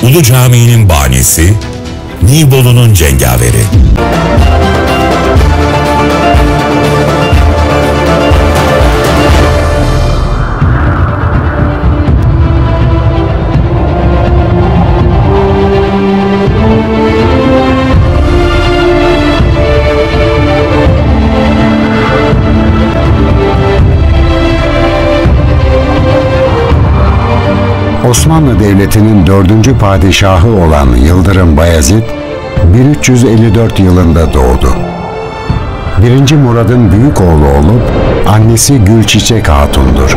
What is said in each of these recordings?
Ulu Cami'nin banisi, Nibolu'nun cengaveri. Osmanlı Devleti'nin 4. padişahı olan Yıldırım Bayezid, 1354 yılında doğdu. 1. Murad'ın büyük oğlu olup, annesi Gülçiçek Hatun'dur.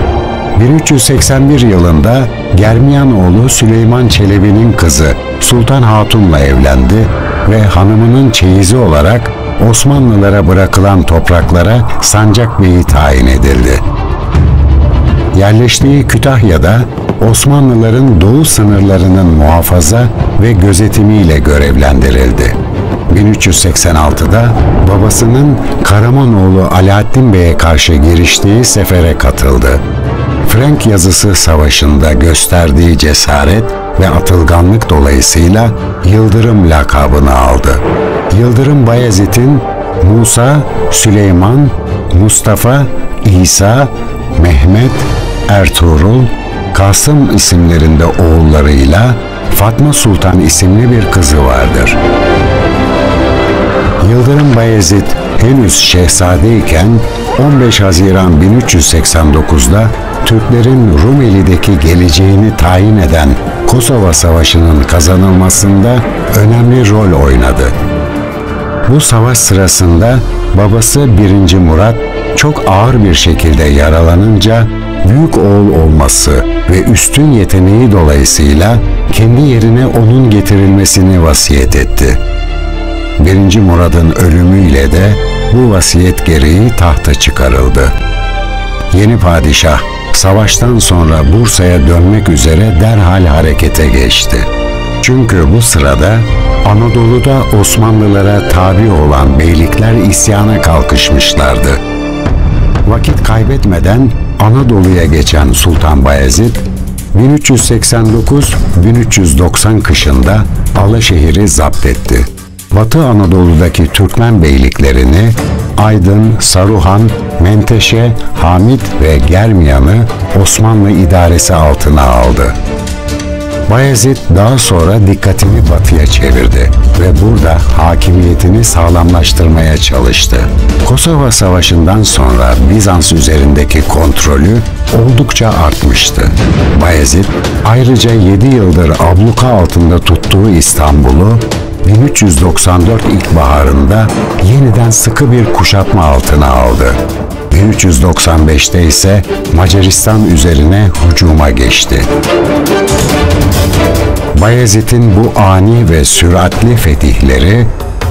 1381 yılında Germiyan oğlu Süleyman Çelebi'nin kızı Sultan Hatun'la evlendi ve hanımının çeyizi olarak Osmanlılara bırakılan topraklara Sancak Bey'i tayin edildi. Yerleştiği Kütahya'da Osmanlıların doğu sınırlarının muhafaza ve gözetimiyle görevlendirildi. 1386'da babasının Karamanoğlu Alaaddin Bey'e karşı giriştiği sefere katıldı. Frank Yazısı Savaşı'nda gösterdiği cesaret ve atılganlık dolayısıyla Yıldırım lakabını aldı. Yıldırım Bayezid'in Musa, Süleyman, Mustafa, İsa, Mehmet, Ertuğrul, Kasım isimlerinde oğullarıyla Fatma Sultan isimli bir kızı vardır. Yıldırım Bayezid henüz şehzadeyken 15 Haziran 1389'da Türklerin Rumeli'deki geleceğini tayin eden Kosova Savaşı'nın kazanılmasında önemli rol oynadı. Bu savaş sırasında babası 1. Murat çok ağır bir şekilde yaralanınca büyük oğul olması ve üstün yeteneği dolayısıyla kendi yerine onun getirilmesini vasiyet etti. 1. Murad'ın ölümüyle de bu vasiyet gereği tahta çıkarıldı. Yeni padişah savaştan sonra Bursa'ya dönmek üzere derhal harekete geçti. Çünkü bu sırada Anadolu'da Osmanlılara tabi olan beylikler isyana kalkışmışlardı. Vakit kaybetmeden Anadolu'ya geçen Sultan Bayezid, 1389-1390 kışında Alaşehir'i zapt etti. Batı Anadolu'daki Türkmen beyliklerini Aydın, Saruhan, Menteşe, Hamit ve Germiyan'ı Osmanlı idaresi altına aldı. Bayezid daha sonra dikkatini batıya çevirdi ve burada hakimiyetini sağlamlaştırmaya çalıştı. Kosova Savaşı'ndan sonra Bizans üzerindeki kontrolü oldukça artmıştı. Bayezid ayrıca 7 yıldır abluka altında tuttuğu İstanbul'u 1394 ilkbaharında yeniden sıkı bir kuşatma altına aldı. 1395'te ise Macaristan üzerine hücuma geçti. Bayezid'in bu ani ve süratli fetihleri,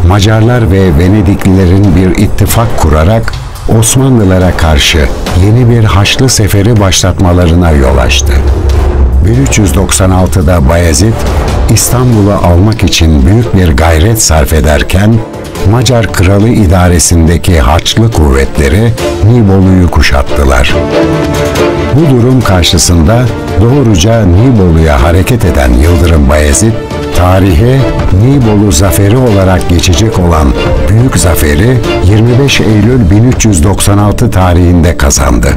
Macarlar ve Venediklilerin bir ittifak kurarak Osmanlılara karşı yeni bir Haçlı Seferi başlatmalarına yol açtı. 1396'da Bayezid, İstanbul'u almak için büyük bir gayret sarf ederken, Macar Kralı idaresindeki Haçlı kuvvetleri Nibolu'yu kuşattılar. Bu durum karşısında doğruca Nibolu'ya hareket eden Yıldırım Bayezid, tarihe Nibolu Zaferi olarak geçecek olan büyük zaferi 25 Eylül 1396 tarihinde kazandı.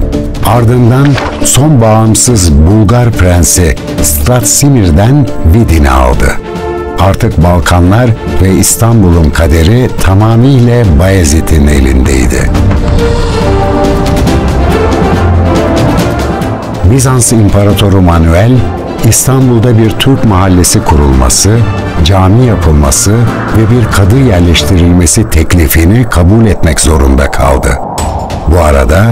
Ardından son bağımsız Bulgar prensi Stratsimir'den Vidin'i aldı. Artık Balkanlar ve İstanbul'un kaderi tamamıyla Bayezid'in elindeydi. Bizans İmparatoru Manuel, İstanbul'da bir Türk mahallesi kurulması, cami yapılması ve bir kadı yerleştirilmesi teklifini kabul etmek zorunda kaldı. Bu arada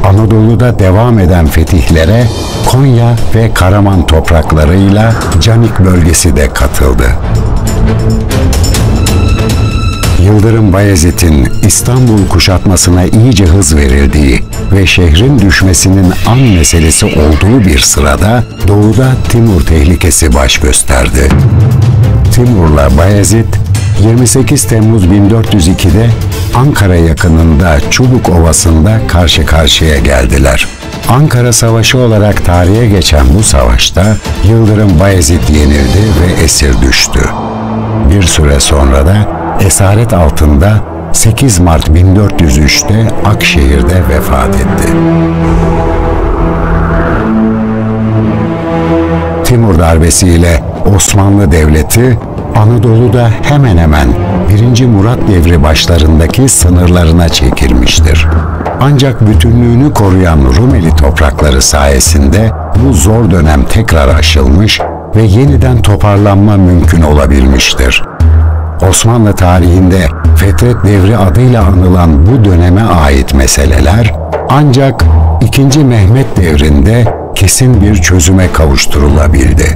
Anadolu'da devam eden fetihlere Konya ve Karaman topraklarıyla Canik bölgesi de katıldı. Yıldırım Bayezid'in İstanbul kuşatmasına iyice hız verildiği ve şehrin düşmesinin an meselesi olduğu bir sırada doğuda Timur tehlikesi baş gösterdi. Timur'la Bayezid 28 Temmuz 1402'de Ankara yakınında Çubuk Ovası'nda karşı karşıya geldiler. Ankara Savaşı olarak tarihe geçen bu savaşta Yıldırım Bayezid yenildi ve esir düştü. Bir süre sonra da esaret altında 8 Mart 1403'te Akşehir'de vefat etti. Timur darbesiyle Osmanlı Devleti Anadolu'da hemen hemen 1. Murat devri başlarındaki sınırlarına çekilmiştir. Ancak bütünlüğünü koruyan Rumeli toprakları sayesinde bu zor dönem tekrar aşılmış ve yeniden toparlanma mümkün olabilmiştir. Osmanlı tarihinde Fetret Devri adıyla anılan bu döneme ait meseleler ancak 2. Mehmet devrinde kesin bir çözüme kavuşturulabildi.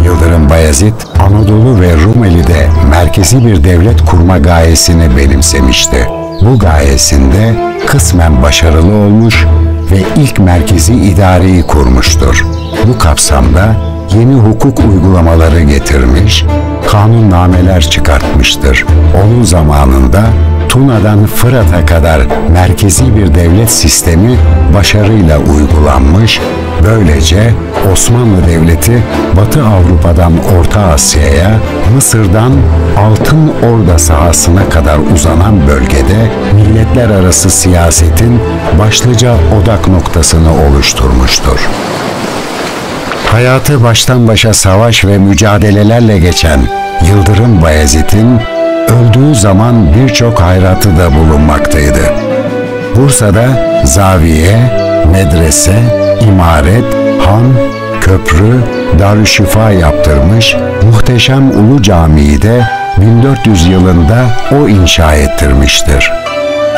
Yıldırım Bayezid, Anadolu ve Rumeli'de merkezi bir devlet kurma gayesini benimsemişti. Bu gayesinde kısmen başarılı olmuş ve ilk merkezi idareyi kurmuştur. Bu kapsamda yeni hukuk uygulamaları getirmiş, kanunnameler çıkartmıştır. Onun zamanında Tuna'dan Fırat'a kadar merkezi bir devlet sistemi başarıyla uygulanmış, böylece Osmanlı Devleti Batı Avrupa'dan Orta Asya'ya, Mısır'dan Altın Orda sahasına kadar uzanan bölgede milletler arası siyasetin başlıca odak noktasını oluşturmuştur. Hayatı baştan başa savaş ve mücadelelerle geçen Yıldırım Bayezid'in öldüğü zaman birçok hayratı da bulunmaktaydı. Bursa'da zaviye, medrese, imaret, han, köprü, darüşşifa yaptırmış, muhteşem Ulu Camii'yi de 1400 yılında o inşa ettirmiştir.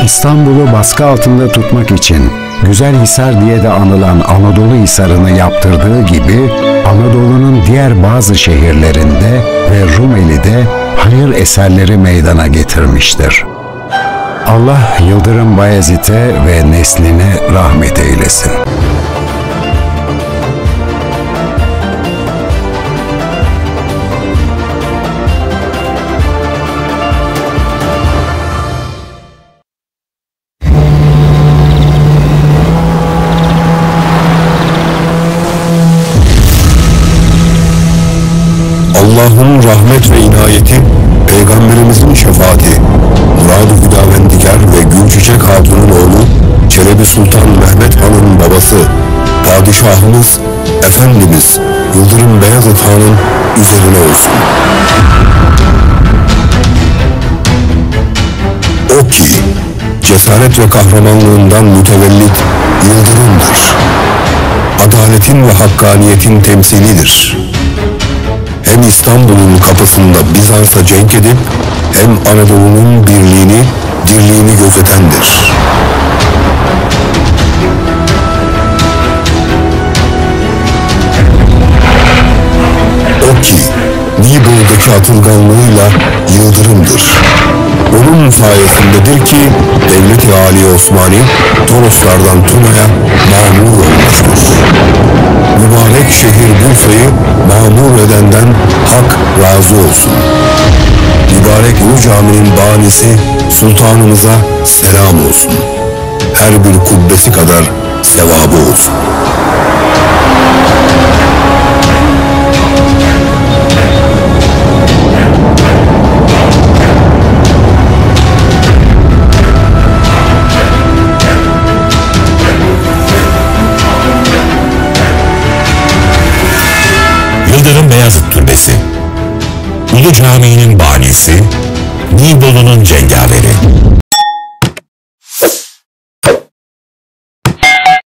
İstanbul'u baskı altında tutmak için Güzelhisar diye de anılan Anadolu Hisarı'nı yaptırdığı gibi Anadolu'nun diğer bazı şehirlerinde ve Rumeli'de hayır eserleri meydana getirmiştir. Allah Yıldırım Bayezid'e ve nesline rahmet eylesin. Allah'ın rahmet ve inayeti, Peygamberimizin şefaati, Murad-ı Hüdavendigar ve Gülçiçek Hatun'un oğlu, Çelebi Sultan Mehmet Han'ın babası, Padişahımız, Efendimiz Yıldırım Beyazıt Han'ın üzerine olsun. O ki, cesaret ve kahramanlığından mütevellit Yıldırım'dır. Adaletin ve hakkaniyetin temsilidir. Hem İstanbul'un kapısında Bizans'a cenk edip hem Anadolu'nun dirliğini gözetendir. O ki Nibolu'daki atılganlığıyla Yıldırım'dır. Onun sayesindedir ki Devlet-i Ali Osmani Toroslardan Tuna'ya mamur olmuştur. Mübarek şehir Bursa'yı mamur edenden hak razı olsun. Mübarek Ulu Cami'nin banisi sultanımıza selam olsun. Her bir kubbesi kadar sevabı olsun. Yıldırım Beyazıt Türbesi, Ulu Camii'nin banisi, Nibolu'nun cengaveri.